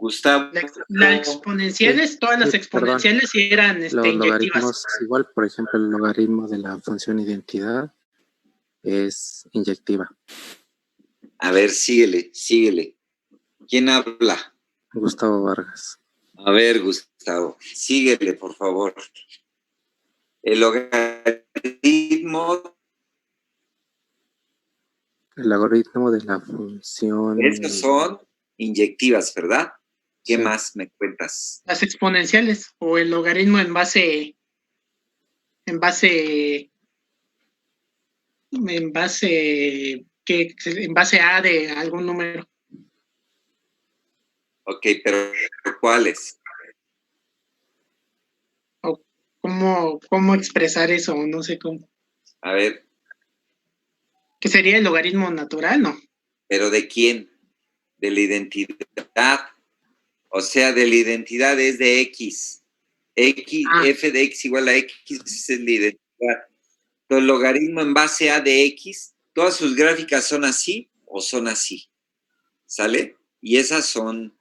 [SPEAKER 1] Gustavo.
[SPEAKER 3] Las exponenciales, todas las exponenciales eran
[SPEAKER 2] los
[SPEAKER 3] inyectivas.
[SPEAKER 2] Logaritmos, igual, por ejemplo, el logaritmo de la función identidad es inyectiva.
[SPEAKER 1] A ver, síguele. ¿Quién habla?
[SPEAKER 2] Gustavo Vargas.
[SPEAKER 1] A ver, Gustavo, síguele, por favor. El logaritmo.
[SPEAKER 2] El logaritmo de la función...
[SPEAKER 1] Esas son inyectivas, ¿verdad? ¿Qué
[SPEAKER 2] sí.
[SPEAKER 1] más me cuentas?
[SPEAKER 3] Las exponenciales o el logaritmo en base a de algún número.
[SPEAKER 1] Ok, pero ¿cuáles?
[SPEAKER 3] O cómo expresar eso, no sé cómo.
[SPEAKER 1] A ver.
[SPEAKER 3] ¿Qué sería el logaritmo natural, no?
[SPEAKER 1] ¿Pero de quién? De la identidad. O sea, de la identidad es de X. F de X igual a X es la identidad. El logaritmo en base a de X, todas sus gráficas son así o son así. ¿Sale? Y esas son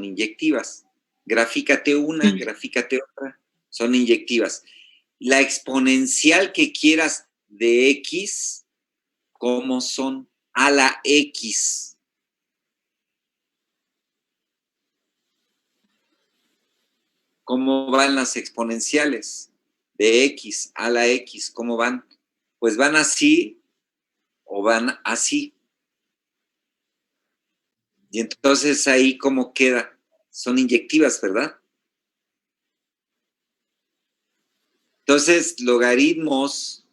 [SPEAKER 1] inyectivas. Grafícate una, grafícate otra. Son inyectivas. La exponencial que quieras de X, ¿cómo son? A la X. ¿Cómo van las exponenciales? De X a la X, ¿cómo van? Pues van así o van así. Y entonces ahí, ¿cómo queda? Son inyectivas, ¿verdad? Entonces, logaritmos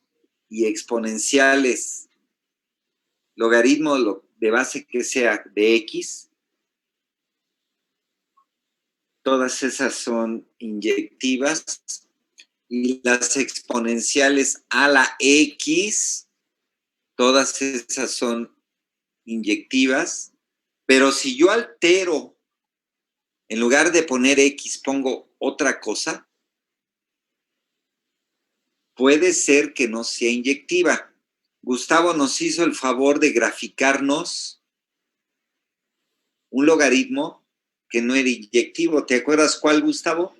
[SPEAKER 1] y exponenciales. Logaritmo de base que sea de X, todas esas son inyectivas, y las exponenciales a la X, todas esas son inyectivas, pero si yo altero, en lugar de poner X, pongo otra cosa, puede ser que no sea inyectiva. Gustavo nos hizo el favor de graficarnos un logaritmo que no era inyectivo. ¿Te acuerdas cuál, Gustavo?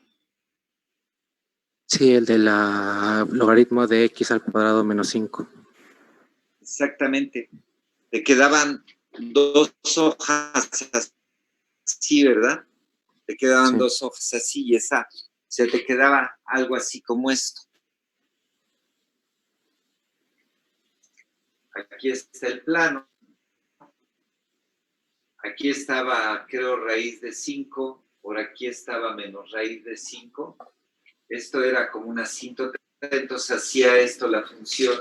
[SPEAKER 2] Sí, el de la logaritmo de x al cuadrado menos 5.
[SPEAKER 1] Exactamente. Te quedaban 2 hojas así, ¿verdad? Te quedaban 2 hojas así y esa se te quedaba algo así como esto. Aquí está el plano. Aquí estaba, creo, raíz de 5. Por aquí estaba menos raíz de 5. Esto era como una asíntota. Entonces hacía esto la función.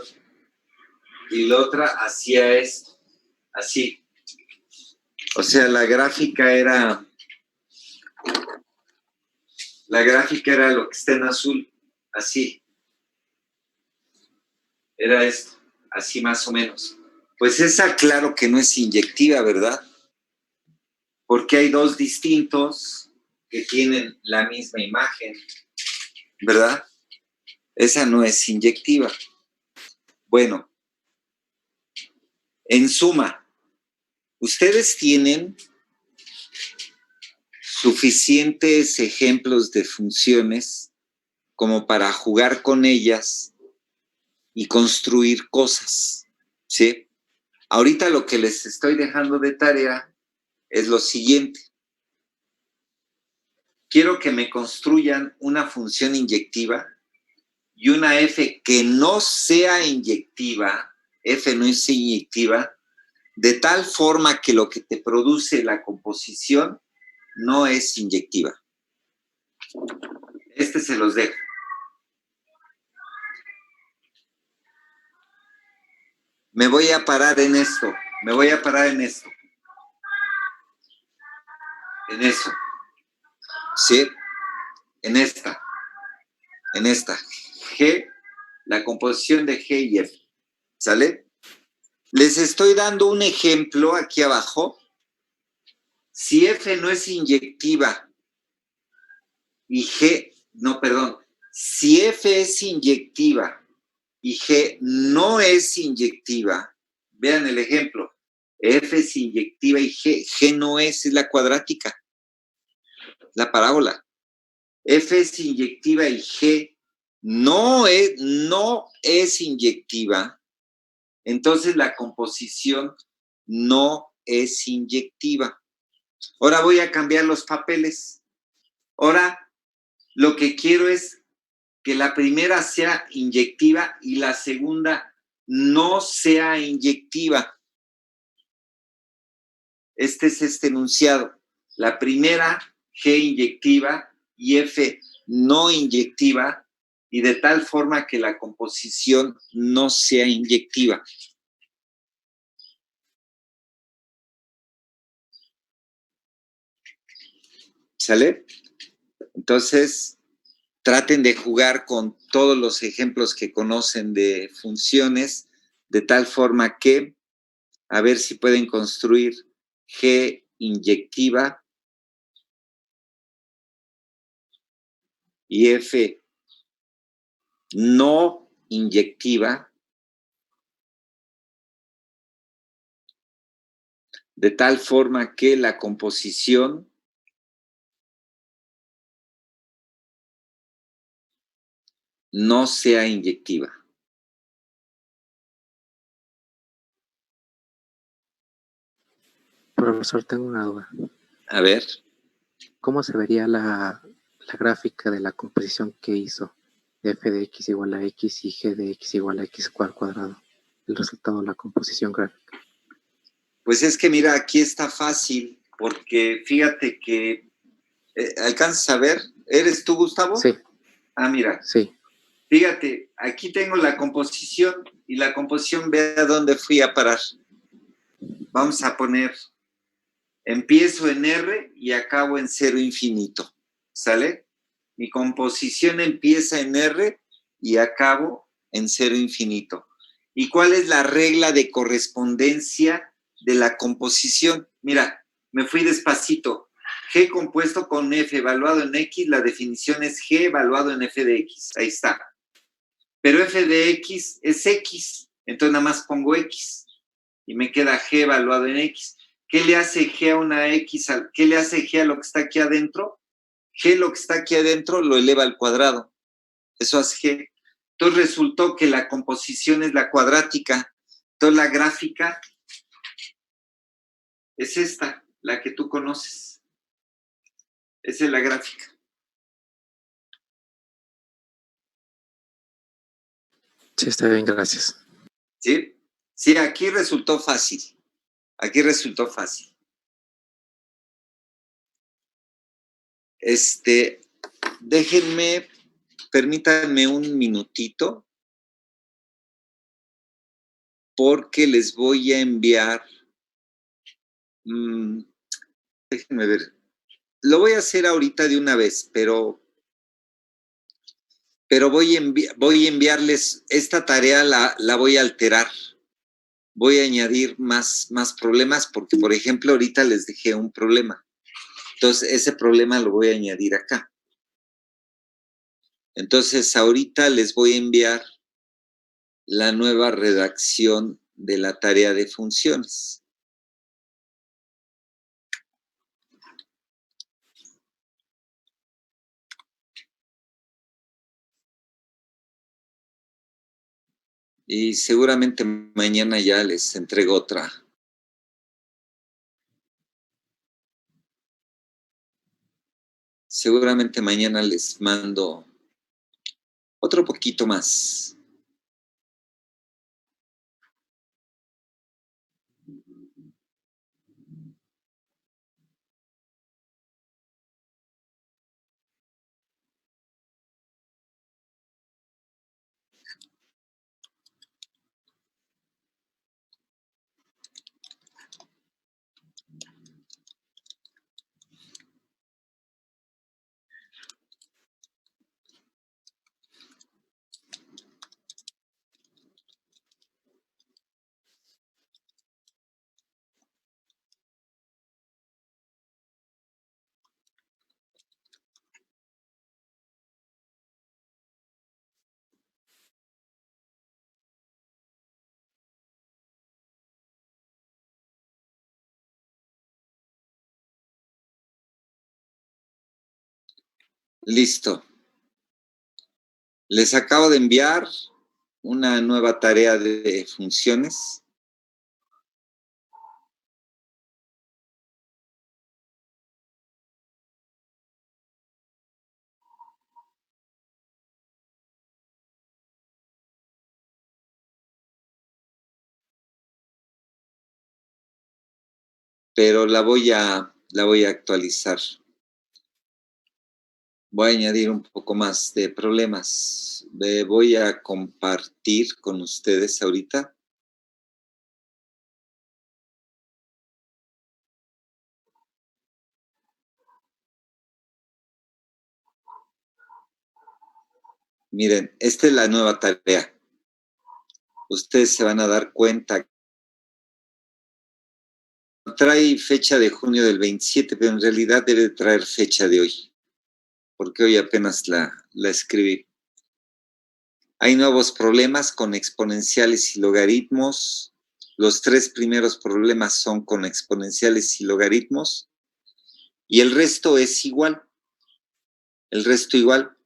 [SPEAKER 1] Y la otra hacía esto. Así. O sea, la gráfica era lo que está en azul. Así. Era esto. Así más o menos. Pues esa, claro que no es inyectiva, ¿verdad? Porque hay 2 distintos que tienen la misma imagen, ¿verdad? Esa no es inyectiva. Bueno, en suma, ustedes tienen suficientes ejemplos de funciones como para jugar con ellas y construir cosas, ¿sí? Ahorita lo que les estoy dejando de tarea es lo siguiente. Quiero que me construyan una función inyectiva y una f que no sea inyectiva, f no es inyectiva, de tal forma que lo que te produce la composición no es inyectiva. Se los dejo. Me voy a parar en esto. En eso. ¿Sí? En esta. G, la composición de G y F. ¿Sale? Les estoy dando un ejemplo aquí abajo. Si F no es inyectiva y G, no, perdón. Si F es inyectiva y G no es inyectiva, vean el ejemplo. F es inyectiva y G no es la cuadrática, la parábola. F es inyectiva y G no es inyectiva, entonces la composición no es inyectiva. Ahora voy a cambiar los papeles. Ahora lo que quiero es que la primera sea inyectiva y la segunda no sea inyectiva. Este es este enunciado. La primera, G inyectiva y F no inyectiva, y de tal forma que la composición no sea inyectiva. ¿Sale? Entonces, traten de jugar con todos los ejemplos que conocen de funciones, de tal forma que, a ver si pueden construir G inyectiva y F no inyectiva, de tal forma que la composición no sea inyectiva.
[SPEAKER 2] Profesor, tengo una duda.
[SPEAKER 1] A ver.
[SPEAKER 2] ¿Cómo se vería la gráfica de la composición que hizo? F de x igual a x y g de x igual a x al cuadrado. El resultado de la composición gráfica.
[SPEAKER 1] Pues es que mira, aquí está fácil, porque fíjate que ¿alcanzas a ver? ¿Eres tú, Gustavo?
[SPEAKER 2] Sí.
[SPEAKER 1] Ah, mira.
[SPEAKER 2] Sí.
[SPEAKER 1] Fíjate, aquí tengo la composición y la composición, ve a dónde fui a parar. vamos a poner, empiezo en R y acabo en 0 infinito, ¿sale? Mi composición empieza en R y acabo en 0 infinito. ¿Y cuál es la regla de correspondencia de la composición? Mira, me fui despacito. G compuesto con F evaluado en X, la definición es G evaluado en F de X. Ahí está. Pero F de X es X, entonces nada más pongo X y me queda G evaluado en X. ¿Qué le hace G a una X? ¿Qué le hace G a lo que está aquí adentro? G lo que está aquí adentro lo eleva al cuadrado. Eso hace G. Entonces resultó que la composición es la cuadrática. Entonces la gráfica es esta, la que tú conoces. Esa es la gráfica.
[SPEAKER 2] Sí, está bien, gracias.
[SPEAKER 1] ¿Sí? Sí, aquí resultó fácil. Aquí resultó fácil. Déjenme, permítanme un minutito, porque les voy a enviar, déjenme ver, lo voy a hacer ahorita de una vez, pero voy a enviarles esta tarea, la voy a alterar. Voy a añadir más problemas porque, por ejemplo, ahorita les dejé un problema. Entonces, ese problema lo voy a añadir acá. Entonces, ahorita les voy a enviar la nueva redacción de la tarea de funciones. Y seguramente mañana ya les entrego otra. Seguramente mañana les mando otro poquito más. Listo. Les acabo de enviar una nueva tarea de funciones. Pero la voy a actualizar. Voy a añadir un poco más de problemas. Voy a compartir con ustedes ahorita. Miren, esta es la nueva tarea. Ustedes se van a dar cuenta. Trae fecha de junio del 27, pero en realidad debe traer fecha de hoy, porque hoy apenas la escribí. Hay nuevos problemas con exponenciales y logaritmos. Los 3 primeros problemas son con exponenciales y logaritmos. Y el resto es igual. El resto igual.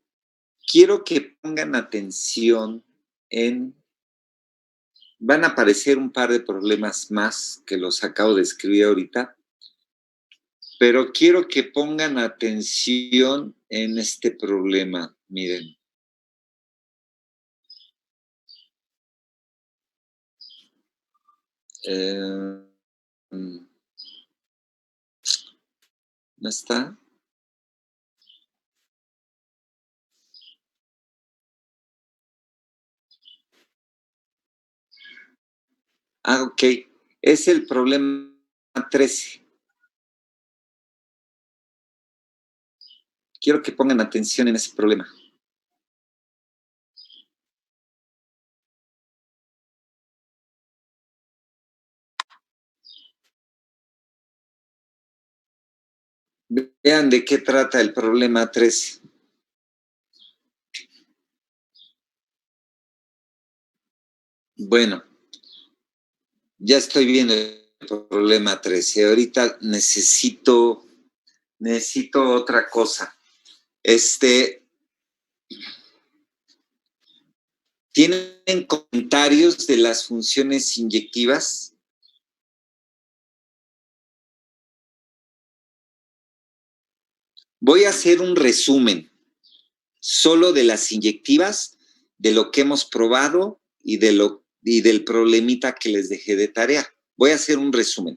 [SPEAKER 1] Quiero que pongan atención en... Van a aparecer un par de problemas más que los acabo de escribir ahorita. Pero quiero que pongan atención en este problema. Miren. ¿No está? Ah, ok. Es el problema 13. Quiero que pongan atención en ese problema. Vean de qué trata el problema 13. Bueno, ya estoy viendo el problema 13. Ahorita necesito otra cosa. ¿Tienen comentarios de las funciones inyectivas? Voy a hacer un resumen solo de las inyectivas, de lo que hemos probado y del problemita que les dejé de tarea. Voy a hacer un resumen.